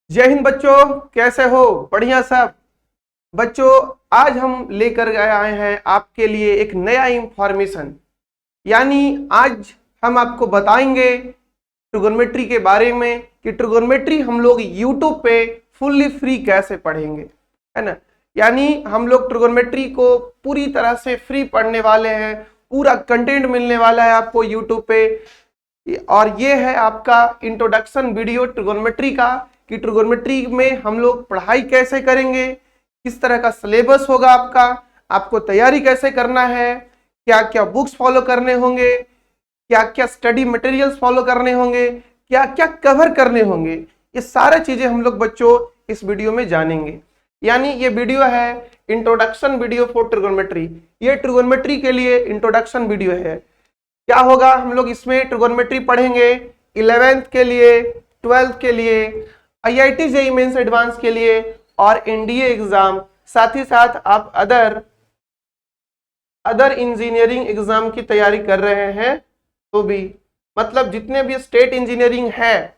जय हिंद बच्चों, कैसे हो? बढ़िया सब। बच्चों, आज हम लेकर आए हैं आपके लिए एक नया इंफॉर्मेशन। यानी आज हम आपको बताएंगे ट्रिगोनोमेट्री के बारे में कि ट्रिगोनोमेट्री हम लोग यूट्यूब पे फुल्ली फ्री कैसे पढ़ेंगे, है ना। यानी हम लोग ट्रिगोनोमेट्री को पूरी तरह से फ्री पढ़ने वाले हैं, पूरा कंटेंट मिलने वाला है आपको यूट्यूब पे। और ये है आपका इंट्रोडक्शन वीडियो ट्रिगोनोमेट्री का कि ट्रिगोनोमेट्री में हम लोग पढ़ाई कैसे करेंगे, किस तरह का सिलेबस होगा आपको तैयारी कैसे करना है, क्या क्या बुक्स फॉलो करने होंगे, क्या क्या स्टडी मटेरियल्स फॉलो करने होंगे, क्या क्या कवर करने होंगे। ये सारी चीजें हम लोग बच्चों इस वीडियो में जानेंगे। यानी ये वीडियो है इंट्रोडक्शन वीडियो फॉर ट्रिगोनोमेट्री। ये ट्रिगोनोमेट्री के लिए इंट्रोडक्शन वीडियो है। क्या होगा, हम लोग इसमें ट्रिगोनोमेट्री पढ़ेंगे 11th के लिए, 12th के लिए, IIT जेईई मेंस एडवांस के लिए और एनडीए एग्जाम, साथ ही साथ आप अदर इंजीनियरिंग एग्जाम की तैयारी कर रहे हैं तो भी, मतलब जितने भी स्टेट इंजीनियरिंग है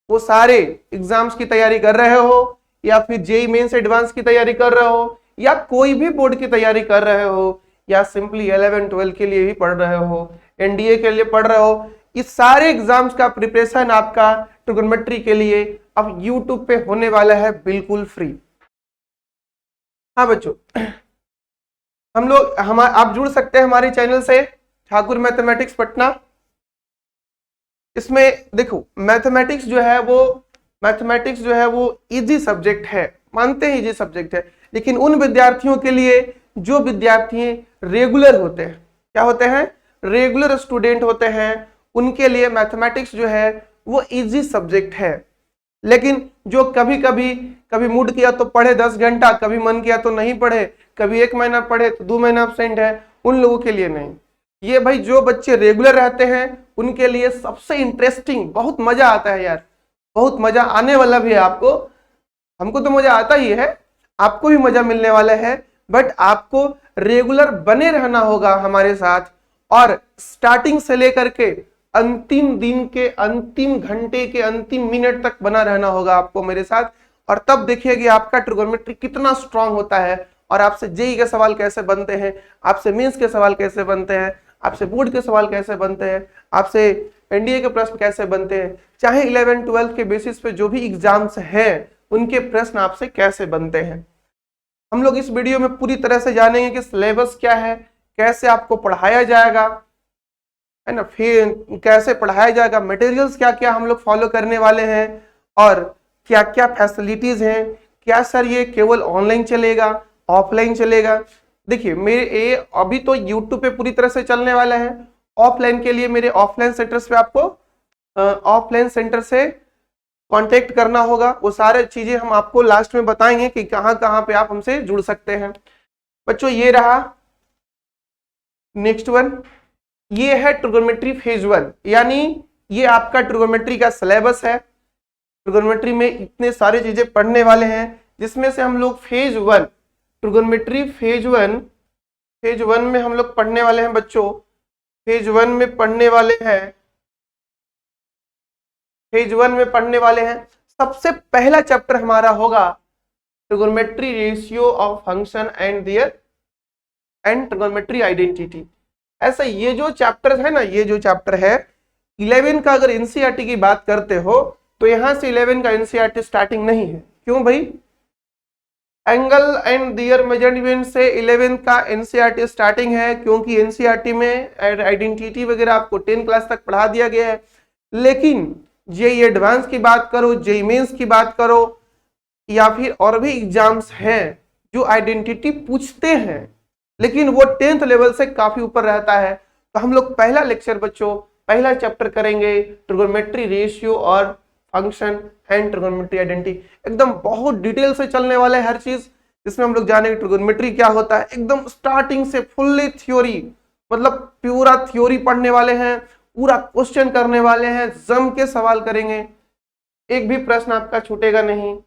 वो सारे एग्जाम्स की तैयारी कर रहे हो, या फिर जेईई मेंस एडवांस की तैयारी कर रहे हो, या कोई भी बोर्ड की तैयारी कर रहे हो, या सिंपली 11-12 के लिए भी पढ़ रहे हो, एनडीए के लिए पढ़ रहे हो, इस सारे एग्जाम्स का प्रिपरेशन आपका ट्रिगोनोमेट्री के लिए अब यूट्यूब पे होने वाला है बिल्कुल फ्री। हाँ बच्चों, आप जुड़ सकते हैं हमारे चैनल से, ठाकुर मैथमेटिक्स पटना। इसमें देखो मैथमेटिक्स जो है वो इजी सब्जेक्ट है, मानते हैं इजी सब्जेक्ट है, लेकिन उन विद्यार्थियों के लिए जो विद्यार्थी रेगुलर होते हैं, क्या होते हैं, रेगुलर स्टूडेंट होते हैं, उनके लिए मैथमेटिक्स जो है वो इजी सब्जेक्ट है। लेकिन जो कभी मूड किया तो पढ़े 10 घंटा, कभी मन किया तो नहीं पढ़े, कभी 1 महीना पढ़े तो 2 महीना एब्सेंट है, उन लोगों के लिए नहीं। ये भाई जो बच्चे रेगुलर रहते हैं उनके लिए सबसे इंटरेस्टिंग, बहुत मजा आता है यार, बहुत मजा आने वाला भी है आपको। हमको तो मजा आता ही है, आपको भी मजा मिलने वाला है, बट आपको रेगुलर बने रहना होगा हमारे साथ, और स्टार्टिंग से लेकर के अंतिम दिन के अंतिम घंटे के अंतिम मिनट तक बना रहना होगा आपको मेरे साथ। और तब देखिए कि आपका ट्रिगोनोमेट्री कितना स्ट्रांग होता है, और आपसे जेईई के सवाल कैसे बनते हैं, आपसे मेंस के सवाल कैसे बनते हैं, आपसे बोर्ड के सवाल कैसे बनते हैं, आपसे एनडीए के प्रश्न कैसे बनते हैं, चाहे 11-12 के बेसिस पे जो भी एग्जाम्स हैं उनके प्रश्न आपसे कैसे बनते हैं। हम लोग इस वीडियो में पूरी तरह से जानेंगे कि सिलेबस क्या है, कैसे आपको पढ़ाया जाएगा, है ना, फिर कैसे पढ़ाया जाएगा, मटेरियल्स क्या क्या हम लोग फॉलो करने वाले हैं, और क्या क्या फैसिलिटीज हैं, क्या सर ये केवल ऑनलाइन चलेगा, ऑफलाइन चलेगा। देखिए मेरे अभी तो यूट्यूब पे पूरी तरह से चलने वाला है, ऑफलाइन के लिए मेरे ऑफलाइन सेंटर्स पे आपको ऑफलाइन सेंटर से कांटेक्ट करना होगा। वो सारे चीजें हम आपको लास्ट में बताएंगे कि कहां कहां पे आप हमसे जुड़ सकते हैं। बच्चों ये रहा नेक्स्ट वन, ये है ट्रिगोनोमेट्री फेज 1, यानी ये आपका ट्रिगोनोमेट्री का सिलेबस है। ट्रिगोनोमेट्री में इतने सारे चीजें पढ़ने वाले हैं, जिसमें से हम लोग फेज 1 ट्रिगोनोमेट्री फेज 1 में हम लोग पढ़ने वाले हैं बच्चों। फेज 1 में पढ़ने वाले हैं सबसे पहला चैप्टर हमारा होगा trigonometry ratio of function and trigonometry identity. ऐसा ये जो चैप्टर है ना, ये जो चैप्टर है 11 का, अगर एनसीईआरटी की बात करते हो तो यहां से 11 का एनसीईआरटी स्टार्टिंग नहीं है। क्यों भाई? एंगल एंड दियर मेजरमेंट से 11 का एनसीईआरटी स्टार्टिंग है, क्योंकि एनसीईआरटी में आइडेंटिटी वगैरह आपको 10 क्लास तक पढ़ा दिया गया है। लेकिन जेईई एडवांस की बात करो, जेईई मेंस की बात करो, या फिर और भी एग्जाम्स हैं जो आइडेंटिटी पूछते हैं, लेकिन वो 10th लेवल से काफी ऊपर रहता है। तो हम लोग पहला लेक्चर बच्चों, पहला चैप्टर करेंगे ट्रिगोनोमेट्री रेशियो और फंक्शन एंड ट्रिगोनोमेट्री आइडेंटिटी। एकदम बहुत डिटेल से चलने वाला है हर चीज, जिसमें हम लोग जानेंगे ट्रिगोनोमेट्री क्या होता है, एकदम स्टार्टिंग से फुल्ली थ्योरी, मतलब पूरा थ्योरी पढ़ने वाले हैं, पूरा क्वेश्चन करने वाले हैं, जम के सवाल करेंगे, एक भी प्रश्न आपका छूटेगा नहीं।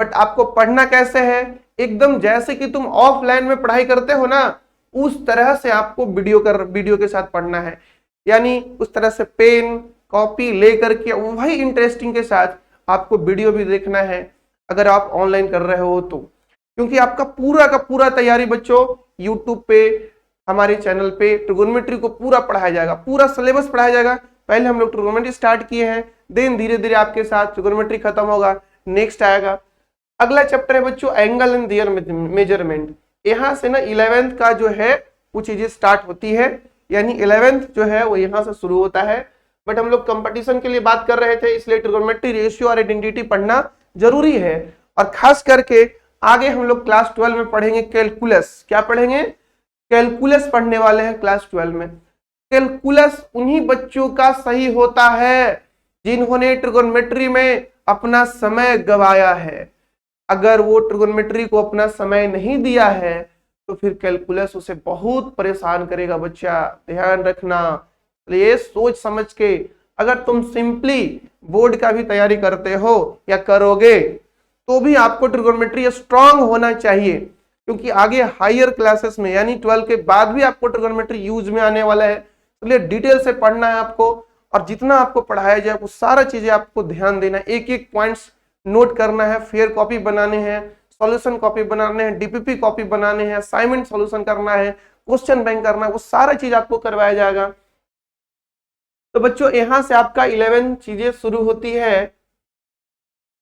बट आपको पढ़ना कैसे है, एकदम जैसे कि तुम ऑफलाइन में पढ़ाई करते हो ना, उस तरह से आपको वीडियो के साथ पढ़ना है। यानी उस तरह से पेन कॉपी लेकर के वही इंटरेस्टिंग के साथ आपको वीडियो भी देखना है अगर आप ऑनलाइन कर रहे हो तो, क्योंकि आपका पूरा का पूरा तैयारी बच्चों यूट्यूब पे हमारे चैनल पे ट्रिगोनोमेट्री को पूरा पढ़ाया जाएगा, पूरा सिलेबस पढ़ाया जाएगा। पहले हम लोग ट्रिगोनोमेट्री स्टार्ट किए हैं, देन धीरे धीरे आपके साथ ट्रिगोनोमेट्री खत्म होगा, नेक्स्ट आएगा अगला चैप्टर है बच्चों एंगल एंड देयर मेजरमेंट। यहाँ से ना 11th का जो है वो चीजें स्टार्ट होती है, यानी 11th जो है वो यहाँ से शुरू होता है। बट हम लोग कंपटीशन के लिए बात कर रहे थे, इसलिए ट्रिगोनोमेट्री, रेशियो और आइडेंटिटी पढ़ना जरूरी है। और खास करके आगे हम लोग क्लास 12 में पढ़ेंगे कैलकुलस। क्या पढ़ेंगे? कैलकुलस पढ़ने वाले हैं क्लास 12 में। कैलकुलस उन्हीं बच्चों का सही होता है जिन्होंने ट्रिगोनोमेट्री में अपना समय गवाया है। अगर वो ट्रिगोनोमेट्री को अपना समय नहीं दिया है तो फिर कैलकुलस उसे बहुत परेशान करेगा बच्चा, ध्यान रखना। ये सोच समझ के अगर तुम सिंपली बोर्ड का भी तैयारी करते हो या करोगे तो भी आपको ट्रिगोनोमेट्री स्ट्रांग होना चाहिए, क्योंकि आगे हायर क्लासेस में यानी 12 के बाद भी आपको ट्रिगोनोमेट्री यूज में आने वाला है। इसलिए डिटेल से पढ़ना है आपको, और जितना आपको पढ़ाया जाए वो सारा चीजें आपको ध्यान देना, एक एक पॉइंट्स नोट करना है, फेयर कॉपी बनाने हैं, सॉल्यूशन कॉपी बनाने हैं, डीपीपी कॉपी बनाने हैं, असाइनमेंट सॉल्यूशन करना है, क्वेश्चन बैंक करना है, वो सारा चीज आपको करवाया जाएगा। तो बच्चों यहां से आपका 11 चीजें शुरू होती है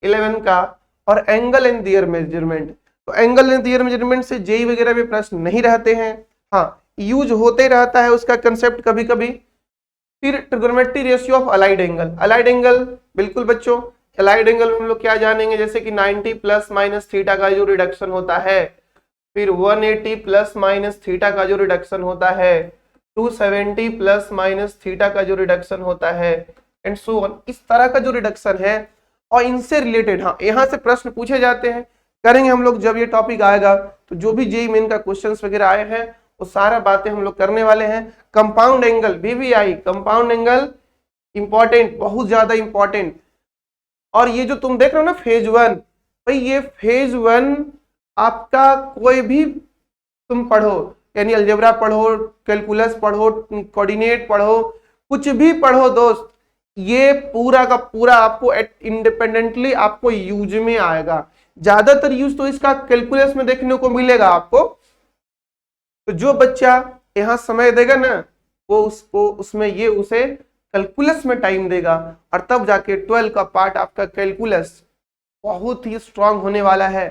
11 का, और एंगल एंड देयर मेजरमेंट। तो एंगल एंड देयर मेजरमेंट से जेई वगैरह में प्रश्न नहीं रहते हैं, हाँ यूज होते रहता है उसका कंसेप्ट कभी कभी। फिर trigonometry ratio of allied angle. Allied angle बिल्कुल बच्चों, अलाइड एंगल में हम लोग क्या जानेंगे, जैसे कि 90 प्लस माइनस थीटा का जो रिडक्शन होता है, फिर 180 प्लस माइनस थीटा का जो रिडक्शन होता है, 270 प्लस माइनस थीटा का जो रिडक्शन होता है, एंड सो ऑन। इस तरह का जो रिडक्शन है और इनसे रिलेटेड, हाँ यहाँ से प्रश्न पूछे जाते हैं, करेंगे हम लोग जब ये टॉपिक आएगा। तो जो भी जेईई मेन का क्वेश्चंस वगैरह आए हैं वो सारा बातें हम लोग करने वाले हैं। Compound angle, VVI, compound angle important, बहुत ज्यादा इंपॉर्टेंट। और ये जो तुम देख रहे हो ना फेज 1, भाई ये फेज 1 आपका कोई भी तुम पढ़ो, यानी अलजेब्रा पढ़ो, कैलकुलस पढ़ो, कोऑर्डिनेट पढ़ो, कुछ भी पढ़ो दोस्त, ये पूरा का पूरा आपको इंडिपेंडेंटली आपको यूज में आएगा। ज्यादातर यूज तो इसका कैलकुलस में देखने को मिलेगा आपको। तो जो बच्चा यहाँ समय देगा ना वो उसको उसमें ये उसे कैलकुलस में टाइम देगा, और तब जाके 12 का पार्ट आपका कैलकुलस बहुत ही स्ट्रांग होने वाला है।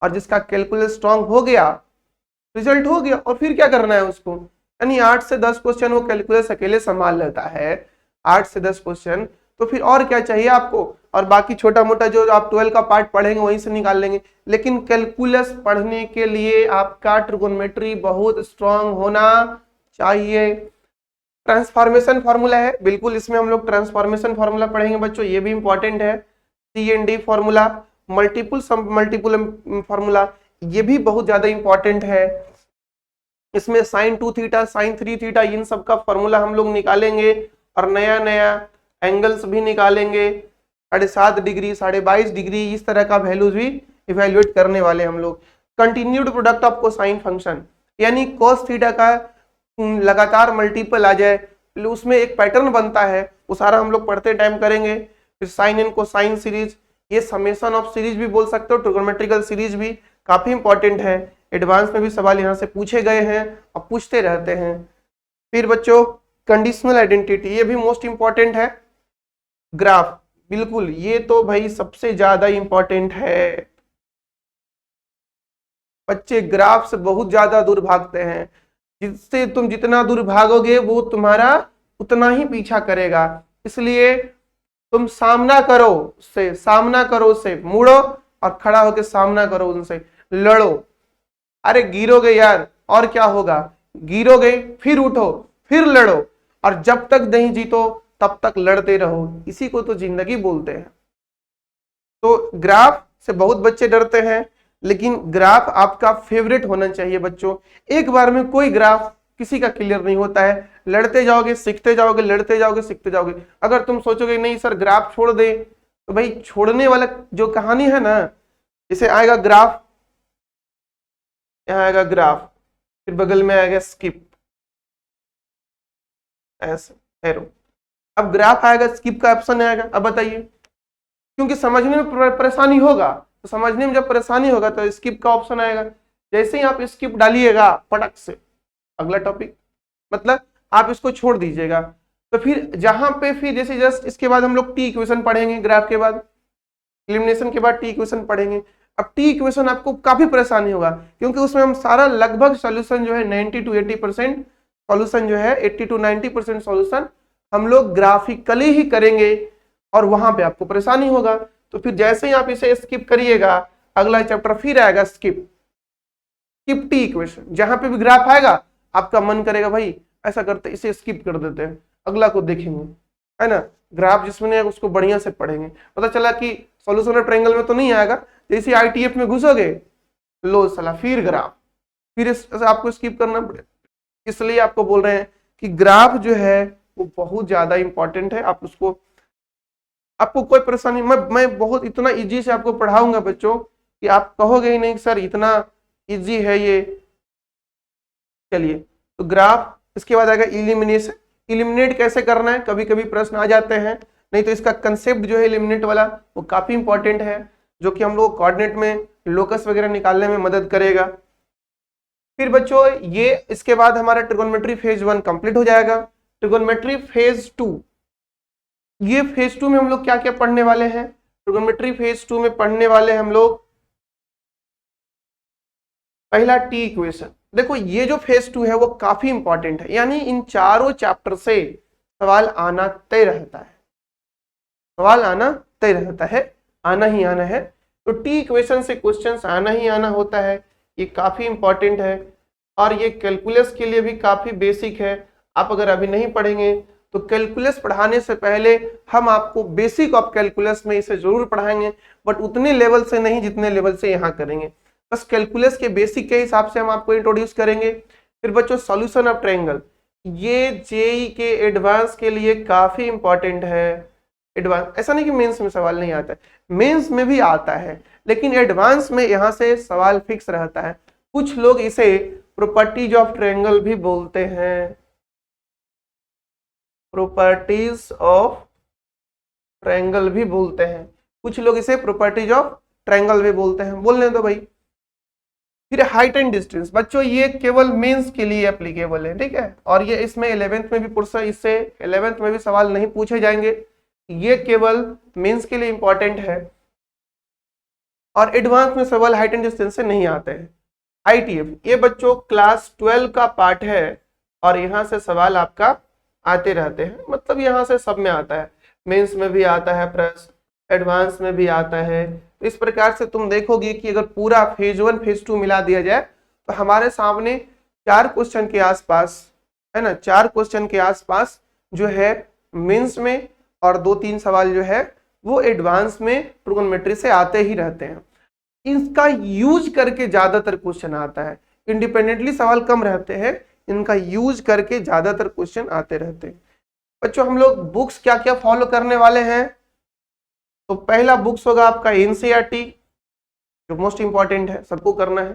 और जिसका कैलकुलस स्ट्रांग हो गया, रिजल्ट हो गया, और फिर क्या करना है उसको, यानी 8 से 10 क्वेश्चन वो कैलकुलस अकेले संभाल लेता है, 8 से 10 क्वेश्चन, तो फिर और क्या चाहिए आपको। और बाकी छोटा मोटा जो आप 12 का पार्ट पढ़ेंगे वहीं से निकाल लेंगे। लेकिन कैलकुलस पढ़ने के लिए आपका ट्रिगोनोमेट्री बहुत स्ट्रांग होना चाहिए। ट्रांसफॉर्मेशन फार्मूला है, बिल्कुल इसमें हम लोग ट्रांसफॉर्मेशन फार्मूला पढ़ेंगे बच्चों, ये भी इंपॉर्टेंट है। CND फार्मूला, मल्टीपल फार्मूला, ये भी बहुत ज्यादा इंपॉर्टेंट है। इसमें sin 2 थीटा, sin 3 थीटा, इन सब का फार्मूला हम लोग निकालेंगे, और नया नया एंगल्स भी निकालेंगे, 7.5 डिग्री, 22.5 डिग्री, इस तरह का वैल्यूज भी इवेल्युएट करने वाले हम लोग। Continued product of cosine function, यानी cos थीटा का लगातार मल्टीपल आ जाए, उसमें एक पैटर्न बनता है, वो सारा हम लोग पढ़ते टाइम करेंगे। फिर साइन एंड कोसाइन सीरीज, ये समेशन ऑफ सीरीज भी बोल सकते हो, ट्रिगोनोमेट्रिकल सीरीज भी काफी इंपॉर्टेंट है, एडवांस में भी सवाल यहाँ से पूछे गए हैं और पूछते रहते हैं। फिर बच्चों कंडीशनल आइडेंटिटी, ये भी मोस्ट इंपॉर्टेंट है। ग्राफ, बिल्कुल ये तो भाई सबसे ज्यादा इंपॉर्टेंट है, बच्चे ग्राफ से बहुत ज्यादा दूर भागते हैं, जिससे तुम जितना दूर भागोगे वो तुम्हारा उतना ही पीछा करेगा। इसलिए तुम सामना करो उससे, सामना करो उससे, मुड़ो और खड़ा होकर सामना करो उनसे, लड़ो। अरे गिरोगे यार और क्या होगा, गिरोगे फिर उठो, फिर लड़ो, और जब तक नहीं जीतो तब तक लड़ते रहो, इसी को तो जिंदगी बोलते हैं। तो ग्राफ से बहुत बच्चे डरते हैं, लेकिन ग्राफ आपका फेवरेट होना चाहिए बच्चों। एक बार में कोई ग्राफ किसी का क्लियर नहीं होता है, लड़ते जाओगे सीखते जाओगे, लड़ते जाओगे सीखते जाओगे। अगर तुम सोचोगे नहीं सर ग्राफ छोड़ दे, तो भाई छोड़ने वाला जो कहानी है ना, जैसे आएगा ग्राफ, यहाँ आएगा ग्राफ, फिर बगल में आएगा स्किप, ऐसे एरो, अब ग्राफ आएगा, स्किप का ऑप्शन आएगा। अब बताइए क्योंकि समझने में परेशानी होगा, तो समझने में जब परेशानी होगा तो स्किप का ऑप्शन आएगा। जैसे ही आप स्किप डालिएगा पटक से अगला टॉपिक, मतलब आप इसको छोड़ दीजिएगा। तो फिर जहां पे फिर जैसे जस्ट इसके बाद हम लोग टी इक्वेशन पढ़ेंगे, ग्राफ के बाद एलिमिनेशन के बाद टी इक्वेशन पढ़ेंगे। अब टी इक्वेशन आपको काफी परेशानी होगा, क्योंकि उसमें हम सारा लगभग सॉल्यूशन जो है 90 to 80% सॉल्यूशन जो है 80 to 90% सॉल्यूशन हम लोग ग्राफिकली ही करेंगे, और वहां पे आपको परेशानी होगा। तो फिर जैसे ही आप इसे स्किप करिएगा अगला चैप्टर फिर आएगा स्किप टी इक्वेशन। जहां पे भी ग्राफ आएगा आपका मन करेगा भाई ऐसा करते इसे स्किप कर देते हैं, अगला को देखेंगे, है ना। ग्राफ जिसमें है उसको बढ़िया से पढ़ेंगे। पता चला कि सॉल्यूशन ऑफ ट्रायंगल में तो नहीं आएगा, जैसे आईटीएफ में घुसोगे लो साला फिर ग्राफ, फिर आपको स्किप करना पड़ेगा। इसलिए आपको बोल रहे हैं कि ग्राफ जो है वो बहुत ज्यादा इंपॉर्टेंट है। आप उसको, आपको कोई परेशानी, मैं बहुत इतना इजी से आपको पढ़ाऊंगा बच्चों कि आप कहोगे ही नहीं सर इतना इजी है ये। चलिए, तो ग्राफ, इसके बाद आएगा इलिमिनेशन। इलिमिनेट कैसे करना है, कभी कभी प्रश्न आ जाते हैं, नहीं तो इसका कंसेप्ट जो है इलिमिनेट वाला वो काफी इंपॉर्टेंट है, जो कि हम लोग कोऑर्डिनेट में लोकस वगैरह निकालने में मदद करेगा। फिर बच्चों ये इसके बाद हमारा ट्रिगोनोमेट्री फेज 1 कंप्लीट हो जाएगा। ट्रिगोनोमेट्री फेज 2, ये फेज 2 में हम लोग क्या क्या पढ़ने वाले हैं। ट्रिगोनोमेट्री फेज 2 में पढ़ने वाले हम लोग पहला टी इक्वेशन। देखो ये जो फेज 2 है वो काफी इंपॉर्टेंट है, यानी इन चारों चैप्टर से सवाल आना तय रहता है, सवाल आना तय रहता है, आना ही आना है। तो टी इक्वेशन से क्वेश्चंस आना ही आना होता है, ये काफी इंपॉर्टेंट है, और ये कैलकुलस के लिए भी काफी बेसिक है। आप अगर अभी नहीं पढ़ेंगे तो कैलकुलस पढ़ाने से पहले हम आपको बेसिक ऑफ कैलकुलस में इसे जरूर पढ़ाएंगे, बट उतने लेवल से नहीं जितने लेवल से यहाँ करेंगे। बस कैलकुलस के बेसिक के हिसाब से हम आपको इंट्रोड्यूस करेंगे। फिर बच्चों सॉल्यूशन ऑफ ट्रायंगल, ये जेई के एडवांस के लिए काफी इंपॉर्टेंट है। एडवांस ऐसा नहीं कि मेंस में सवाल नहीं आता है, मेंस में भी आता है, लेकिन एडवांस में यहाँ से सवाल फिक्स रहता है। कुछ लोग इसे प्रॉपर्टीज ऑफ ट्रायंगल भी बोलते हैं, प्रॉपर्टीज ऑफ ट्रायंगल भी बोलते हैं, कुछ लोग इसे प्रॉपर्टीज ऑफ ट्रायंगल भी बोलते हैं, बोलने दो भाई। फिर हाइट एंड डिस्टेंस, बच्चों ये केवल मेंस के लिए एप्लीकेबल है, ठीक है, और ये इसमें 11th में भी पुरसा, इससे 11th में भी सवाल नहीं पूछे जाएंगे, ये केवल मेंस के लिए इंपॉर्टेंट है, और एडवांस में सवाल हाइट एंड डिस्टेंस से नहीं आते हैं। आईटीएफ ये बच्चों क्लास 12 का पार्ट है, और यहाँ से सवाल आपका आते रहते हैं, मतलब यहाँ से सब में आता है, मेंस में भी आता है प्लस एडवांस में भी आता है। इस प्रकार से तुम देखोगे कि अगर पूरा फेज 1 फेज 2 मिला दिया जाए तो हमारे सामने 4 क्वेश्चन के आसपास, है ना, 4 क्वेश्चन के आसपास जो है मेंस में, और 2-3 सवाल जो है वो एडवांस में ट्रिगोनोमेट्री से आते ही रहते हैं। इनका यूज करके ज्यादातर क्वेश्चन आता है, इंडिपेंडेंटली सवाल कम रहते हैं, इनका यूज करके ज्यादातर क्वेश्चन आते रहते हैं। बच्चों हम लोग बुक्स क्या क्या फॉलो करने वाले हैं, तो पहला बुक्स होगा आपका एनसीईआरटी, जो मोस्ट इंपॉर्टेंट है, सबको करना है।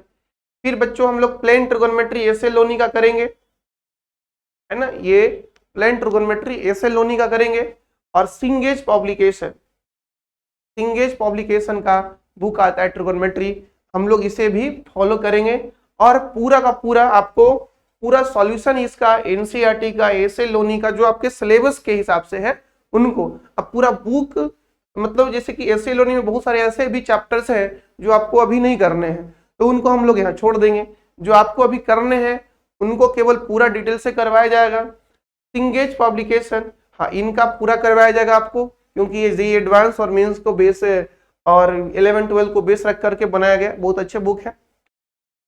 फिर बच्चों हम लोग plane trigonometry S L Loney का करेंगे, है ना, ये plane trigonometry S L Loney का करेंगे। और सिंगेज पब्लिकेशन, सिंगेज पब्लिकेशन का बुक आता है ट्रिगोनोमेट्री, हम लोग इसे भी फॉलो करेंगे, और पूरा का पूरा आपको पूरा सॉल्यूशन इसका एनसीईआरटी का, एस एल लोनी का, जो आपके सिलेबस के हिसाब से है उनको, अब पूरा बुक, मतलब जैसे कि एस एल लोनी में बहुत सारे ऐसे भी चैप्टर्स हैं जो आपको अभी नहीं करने हैं, तो उनको हम लोग यहाँ छोड़ देंगे। जो आपको अभी करने हैं उनको केवल पूरा डिटेल से करवाया जाएगा। सिंगेज पब्लिकेशन, हाँ, इनका पूरा करवाया जाएगा आपको, क्योंकि ये जेईई एडवांस और मेंस को बेस और 11-12 को बेस रख करके बनाया गया, बहुत अच्छे बुक है।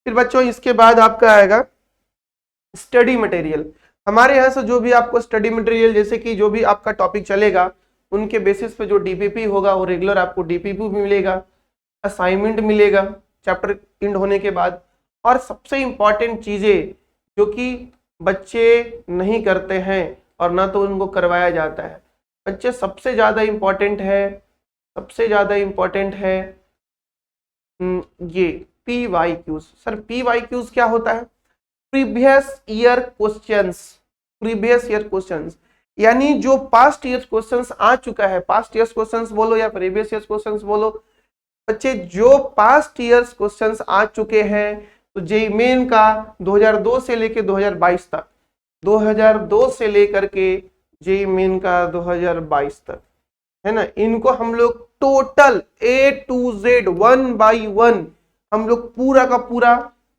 फिर बच्चों इसके बाद आपका आएगा स्टडी मटेरियल। हमारे यहाँ से जो भी आपको स्टडी मटेरियल, जैसे कि जो भी आपका टॉपिक चलेगा उनके बेसिस पे जो डीपीपी होगा वो रेगुलर आपको डीपीपी मिलेगा, असाइनमेंट मिलेगा चैप्टर एंड होने के बाद। और सबसे इंपॉर्टेंट चीजें जो कि बच्चे नहीं करते हैं और ना तो उनको करवाया जाता है, बच्चे सबसे ज्यादा इंपॉर्टेंट है, सबसे ज्यादा इंपॉर्टेंट है ये PYQs। सर PYQs क्या होता है? Previous year questions, previous year questions. यानी जो पास्ट ईयर्स क्वेश्चंस आ चुका है, पास्ट ईयर्स क्वेश्चंस बोलो या प्रीवियस ईयर्स क्वेश्चंस बोलो, बच्चे जो पास्ट ईयर्स क्वेश्चंस आ चुके हैं, तो जेईई मेन का 2002 से लेके 2022 तक, 2002 से लेकर के जेईई मेन का 2022 तक, है ना, इनको हम लोग total A to Z 1 by 1 हम लोग पूरा का पूरा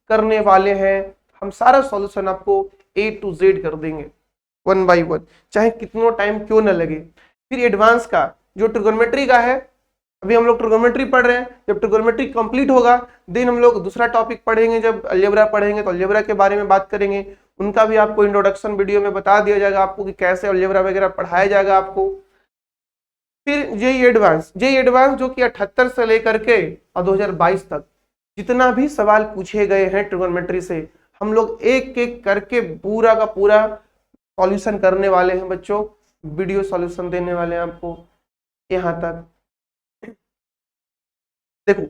करने वाले हैं। हम सारा सॉल्यूशन आपको A to Z कर देंगे 1 by 1, चाहे कितना टाइम क्यों ना लगे। फिर एडवांस का जो ट्रिगोनोमेट्री का है, अभी हम लोग ट्रिगोनोमेट्री पढ़ रहे हैं, जब ट्रिगोनोमेट्री कंप्लीट होगा देन हम लोग दूसरा टॉपिक पढ़ेंगे, जब अलजेब्रा पढ़ेंगे तो अलजेब्रा के बारे में बात करेंगे। उनका भी आपको इंट्रोडक्शन वीडियो में बता दिया जाएगा आपको कि कैसे अलजेब्रा वगैरह पढ़ाया जाएगा आपको। फिर जेईई एडवांस जो कि 78 से लेकर के और 2022 तक जितना भी सवाल पूछे गए हैं ट्रिगोनोमेट्री से, हम लोग एक एक करके पूरा का पूरा सॉल्यूशन करने वाले हैं बच्चों, वीडियो सॉल्यूशन देने वाले हैं आपको यहां तक। देखो,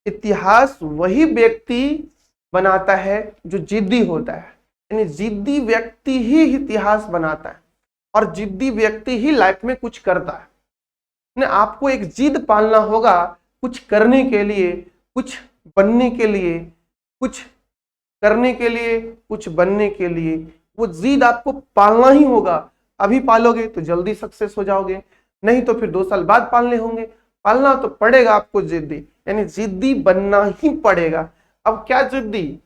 इतिहास वही व्यक्ति बनाता है जो जिद्दी होता है, यानी जिद्दी व्यक्ति ही इतिहास बनाता है और जिद्दी व्यक्ति ही लाइफ में कुछ करता है। आपको एक जिद पालना होगा कुछ करने के लिए, कुछ बनने के लिए, कुछ करने के लिए, कुछ बनने के लिए, वो जिद आपको पालना ही होगा। अभी पालोगे तो जल्दी सक्सेस हो जाओगे, नहीं तो फिर 2 साल बाद पालने होंगे। पालना तो पड़ेगा आपको जिद्दी, यानी जिद्दी बनना ही पड़ेगा। अब क्या जिद्दी?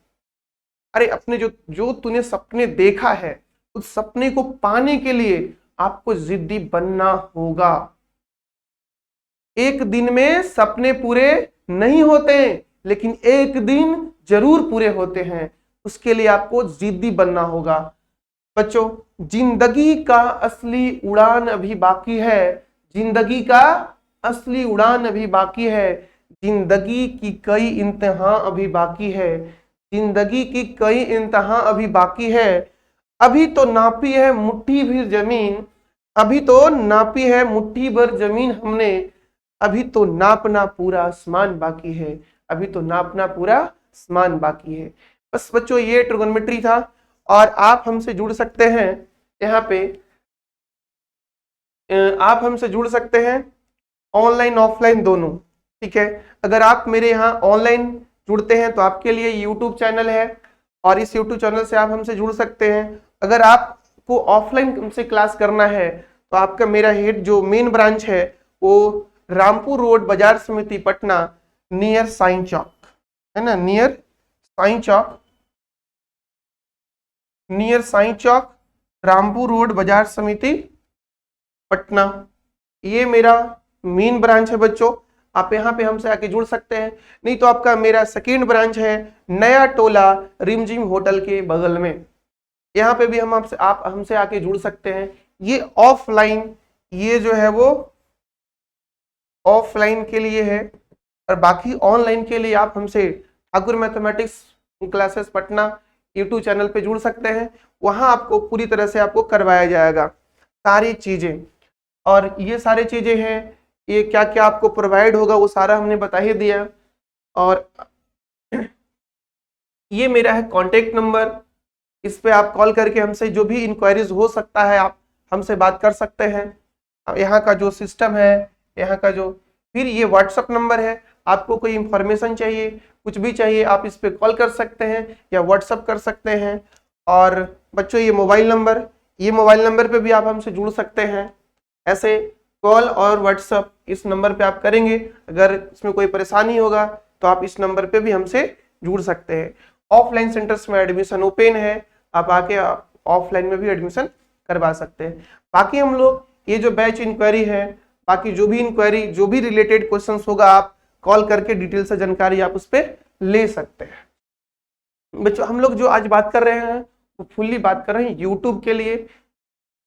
अरे अपने जो तूने सपने देखा है उस सपने को पाने के लिए आपको जिद्दी बनना होगा। एक दिन में सपने पूरे नहीं होते, लेकिन एक दिन जरूर पूरे होते हैं, उसके लिए आपको जिद्दी बनना होगा। बच्चों, जिंदगी का असली उड़ान अभी बाकी है, जिंदगी का असली उड़ान अभी बाकी है, जिंदगी की कई इम्तिहान अभी बाकी है, जिंदगी की कई इम्तिहान अभी बाकी है। अभी तो नापी है मुट्ठी भर जमीन, अभी तो नापी है मुट्ठी भर जमीन हमने, अभी तो नापना पूरा आसमान बाकी है, अभी तो नापना पूरा आसमान बाकी है। बस बच्चों, ये ट्रिगोनोमेट्री था और आप हमसे जुड़ सकते हैं। यहाँ पे आप हमसे जुड़ सकते हैं ऑनलाइन ऑफलाइन दोनों, ठीक है। अगर आप मेरे यहाँ ऑनलाइन जुड़ते हैं तो आपके लिए यूट्यूब चैनल है और इस यूट्यूब चैनल से आप हमसे जुड़ सकते हैं। अगर आपको ऑफलाइन हमसे क्लास करना है तो आपका मेरा हेड जो मेन ब्रांच है वो रामपुर रोड, बाजार समिति, पटना, नियर साइन चौक, है ना, नियर साइन चौक, रामपुर रोड, बाजार समिति, पटना, ये मेरा मेन ब्रांच है बच्चों। आप यहाँ पे हमसे आके जुड़ सकते हैं। नहीं तो आपका मेरा सेकेंड ब्रांच है नया टोला, रिमझिम होटल के बगल में, यहाँ पे भी आप हमसे आके जुड़ सकते हैं। ये ऑफलाइन, ये जो है वो ऑफलाइन के लिए है और बाकी ऑनलाइन के लिए आप हमसे Thakur mathematics classes Patna YouTube channel पे जुड़ सकते हैं। वहां आपको पूरी तरह से आपको करवाया जाएगा सारी चीजें, और ये सारी चीजें हैं, ये क्या क्या आपको प्रोवाइड होगा वो सारा हमने बता ही दिया। और ये मेरा है कॉन्टेक्ट नंबर, इस पे आप कॉल करके हमसे जो भी इंक्वायरीज हो सकता है आप हमसे बात कर सकते हैं। यहाँ का जो सिस्टम है, यहाँ का जो, फिर ये व्हाट्सअप नंबर है, आपको कोई इंफॉर्मेशन चाहिए, कुछ भी चाहिए, आप इस पे कॉल कर सकते हैं या व्हाट्सअप कर सकते हैं। और बच्चों, ये मोबाइल नंबर पे भी आप हमसे जुड़ सकते हैं। ऐसे कॉल और व्हाट्सअप इस नंबर पे आप करेंगे, अगर इसमें कोई परेशानी होगा तो आप इस नंबर पे भी हमसे जुड़ सकते हैं। ऑफलाइन सेंटर्स में एडमिशन ओपन है, आप आके ऑफलाइन में भी एडमिशन करवा सकते हैं। बाकी हम लोग ये जो बैच इंक्वायरी है, बाकी जो भी इंक्वायरी, जो भी रिलेटेड क्वेश्चंस होगा, आप कॉल करके डिटेल से जानकारी आप उस पर ले सकते हैं। बच्चों, हम लोग जो आज बात कर रहे हैं वो फुल्ली बात कर रहे हैं यूट्यूब के लिए।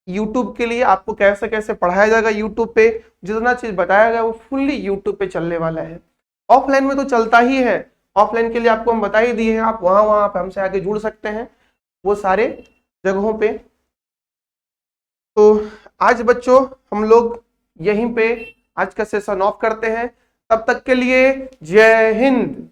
यूट्यूब के लिए आपको कैसे कैसे पढ़ाया जाएगा, यूट्यूब पे जितना चीज बताया गया वो फुल्ली यूट्यूब पे चलने वाला है। ऑफलाइन में तो चलता ही है, ऑफलाइन के लिए आपको हम बता ही दिए हैं, आप वहां आप हमसे आके जुड़ सकते हैं वो सारे जगहों पे। तो आज बच्चों हम लोग यहीं पे आज का सेशन ऑफ करते हैं। तब तक के लिए जय हिंद।